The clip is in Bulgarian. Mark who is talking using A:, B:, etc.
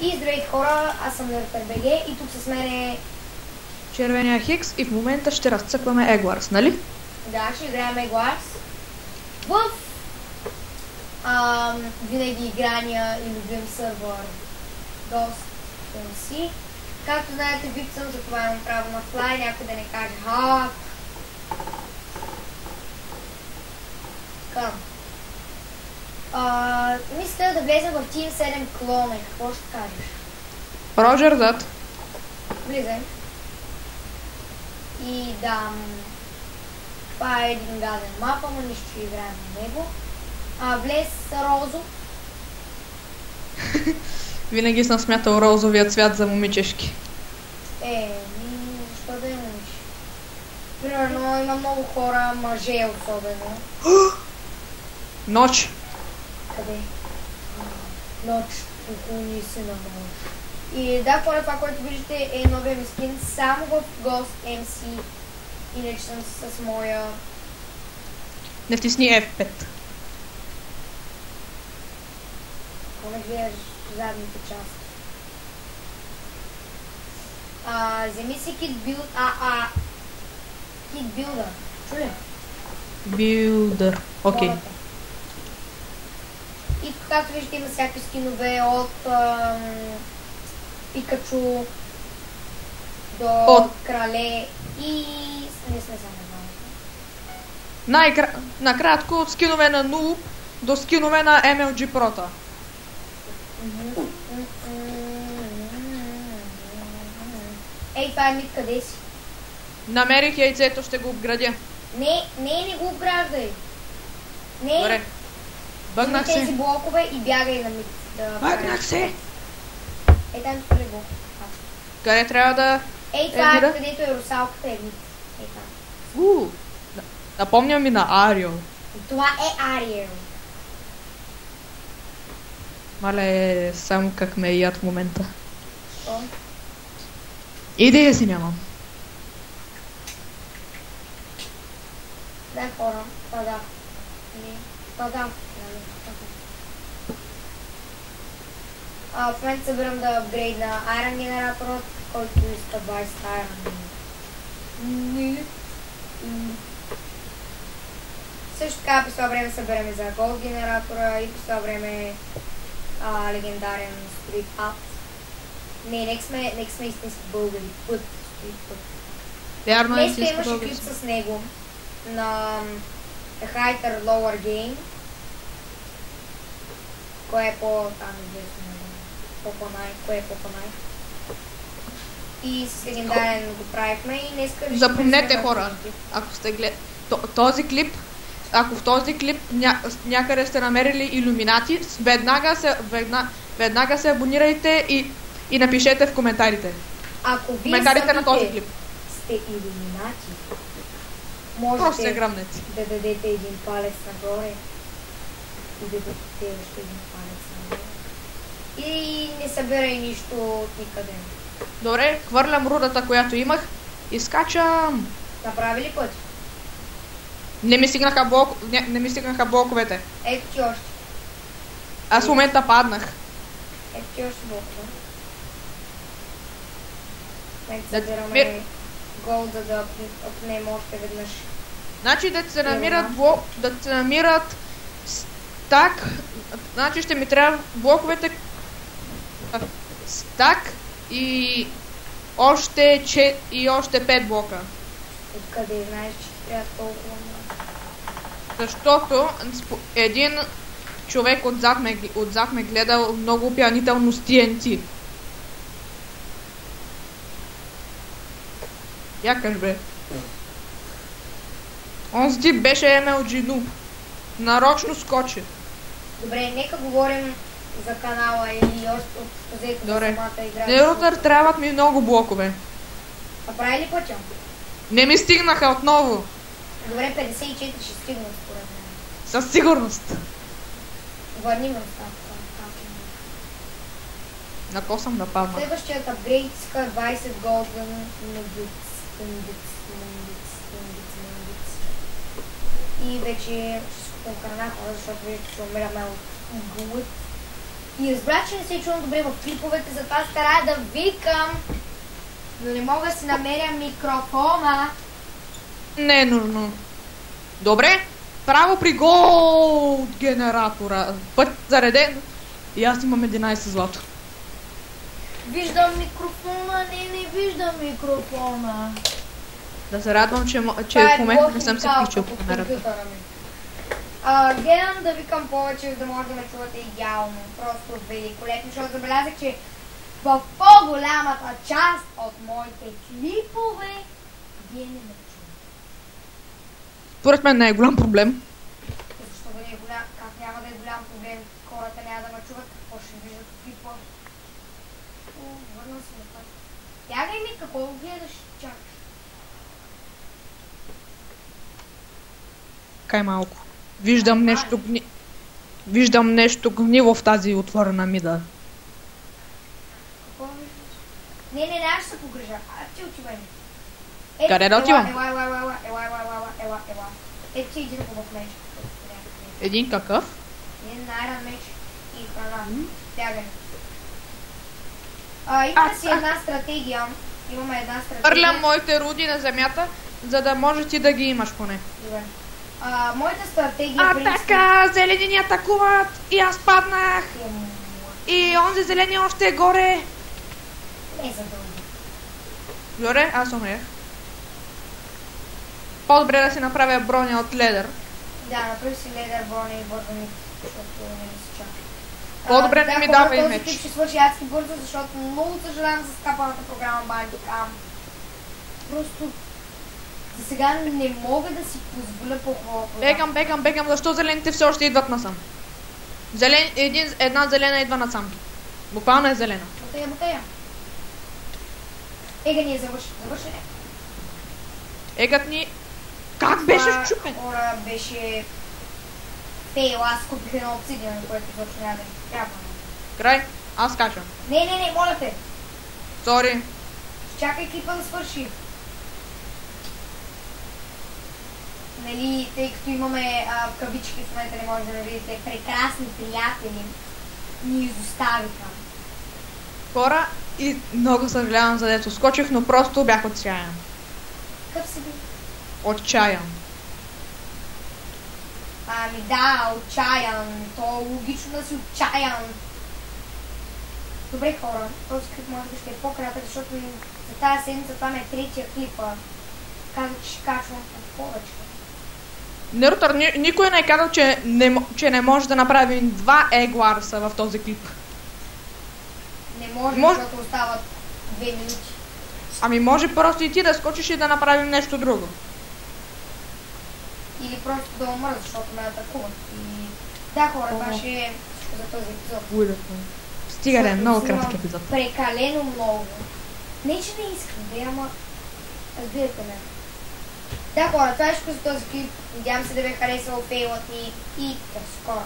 A: И здравейте хора, аз съм NerdBG и тук с мен е
B: червения Хикс и в момента ще разцъкваме Егларс, нали?
A: Да, ще играем Егларс в винаги играния и любим сървър DOS.MC. Както знаете, вип съм, затова имам право на флай, някой да не каже хак. Така. Мисля да влезем в Team 7 клона. Какво ще кажеш?
B: Роджер зад.
A: Влизай. И да, това е един гаден мапа, но нищо ще играем на него. Влез Розо.
B: Винаги съм смятал розовия цвят за момичешки.
A: Защо да е момиче? Примерно има много хора, мъже особено.
B: Ноч.
A: Къде? Ноч, поклони се на нощ. И да, хора, това, което виждате е новия ми скин само в Ghost MC. Иначе съм с моя...
B: Не втисни F5.
A: Ако не гледаш задните части. Вземи си кит билд... Кит билдър. Чули?
B: Билдър. Окей.
A: И както виждате има всякакви скинове от Пикачу до крале и не сме
B: Накратко от скинове на Noob до скинове на MLG Prota.
A: Ей, това е мид, къде си?
B: Намерих яйцето, ще го обградя.
A: Не го обграждай. Не.
B: Добре. Бъгнах се.
A: Тези блокове и бягай на мид.
B: Бъгнах се.
A: Ей, там спре го.
B: Къде трябва да...
A: Ей, това е където е русалката е мид. Ей, там.
B: Напомня ми на Арио.
A: Това е Ариел.
B: Мале, само как ме яд в момента.
A: Що?
B: Идея си нямам.
A: Да, хора. Да. В момента събирам да апгрейдна Iron генератора, който иска 20 Iron. Също така по това време събираме за Gold генератора и по това време легендарен Street Up. Нека сме истински българи. Път.
B: Вярно е
A: истински българи. Днес имаше клип с него на Higher Lower Game. Кое е по-там известно? Кое е по-панай? И с легендарен го правихме и днеска...
B: Запомнете, хора, ако сте гледали този клип, ако в този клип някъде сте намерили илюминати, веднага се абонирайте и напишете в коментарите.
A: Ако вие
B: коментарите на този клип
A: сте илюминати,
B: просто
A: можете
B: да
A: дадете един палец нагоре и да дадете още един палец нагоре. И не събирай нищо от никъде.
B: Добре, хвърлям рудата, която имах и скачам.
A: Направи ли път?
B: Не ми стигнаха блоковете.
A: Ето ти още.
B: Аз в момента паднах.
A: Ето ти още блокове. Мен събираме голд, за да апнем още веднъж.
B: Значи да се намират стак, значи ще ми трябва блоковете стак и още 5 блока.
A: Откъде знаеш, че трябва толкова много?
B: Защото един човек отзад ме гледал много опиянително с TNT. Якаш бе. Онзи тип беше MLG Noob. Нарочно скочи.
A: Добре, нека говорим за канала или още от взето на самата игра.
B: Нерутър трябват ми много блокове.
A: А прави ли пътя?
B: Не ми стигнаха отново.
A: Добре, 54 ще стигнат според мен.
B: Със сигурност.
A: Върни ме оставка.
B: На ко съм нападнал?
A: Следващият апгрейд иска 20 голден нагитс. И вече ще си купим храна, защото вече ще умираме от глад. И разбрах, че не се чувам добре в клиповете, затова старая да викам, но не мога да си намеря микрофона.
B: Не е нужно. Добре, право при гол от генератора. Път зареден. И аз имам 11 злато.
A: Виждам микрофона, не виждам микрофона.
B: Да се радвам, че
A: Това
B: в момента не
A: блок
B: съм се
A: мигал
B: включил
A: по
B: в камерата.
A: компютъра ми. Гледам да викам повече, за да може да ме чувате идеално. Просто великолепно, защото забелязах, че в по-голямата част от моите клипове вие не ме чувате.
B: Според мен не е голям проблем.
A: Защо да не е голям? Как няма да е голям проблем? Хората няма да ме чуват, какво ще виждат в клипа? Върна се на път. Тягай ми, какво гледаш? Чакай.
B: Кай малко. Виждам нещо гнило в тази отворена мида.
A: Какво виждаш? Не, аз ще се погрежа. Ти отивай.
B: Къде да отивам?
A: Ела. Ето ти един хубав меч.
B: Един какъв?
A: Един найран меч и храна. Тягай. Има си една стратегия. Имаме една стратегия.
B: Хвърлям моите руди на земята, за да може ти да ги имаш поне.
A: Добре. Моята стратегия
B: Атака! Зелени ни атакуват! И аз паднах! И онзи зелени още е горе!
A: Не за дълго.
B: Добре, аз умрях. По-добре да си направя броня от ледър.
A: Да, направи си ледър, броня и бързо ми, защото не ми се чака.
B: По-добре не ми дава и меч.
A: Този клип ще свърши адски бързо, защото много съжалявам за скапаната програма Bandicam. Просто за сега не мога да си позволя по-хубава.
B: Бегам, защо зелените все още идват насам? Една зелена идва насам. Буквално е зелена.
A: Бутая. Ега ни е завършен.
B: Егът ни... Как беше щупен?
A: Хора беше... Фейл, аз купих едно обсидиан, което точно няма да ми трябва.
B: Край, аз качвам.
A: Не, моля те.
B: Сори.
A: Чакай клипа да свърши. Нали, тъй като имаме кавички в момента, не може да видите, прекрасни приятели ни изоставиха.
B: Хора, и много съжалявам за дето скочих, но просто бях отчаян.
A: Какъв си бил?
B: Отчаян.
A: Ами да, отчаян. То е логично да си отчаян. Добре, хора, този клип може би ще е по-кратък, защото за тази седмица това ми е третия клипа. Казах, че ще качвам по повече.
B: Нерутър, никой не е казал, че не може да направим 2 егларса в този клип.
A: Не може, защото остават 2 минути.
B: Ами може просто и ти да скочиш и да направим нещо друго.
A: Или просто да умра, защото ме атакуват. И... Да, хора, това ще е за този епизод.
B: Стига да е много кратки епизод.
A: Прекалено много. Не, че не искам да, ама... Разбирате ме. Да, хора, това е всичко за този клип. Надявам се да ви е харесал фейлът ни и до скоро.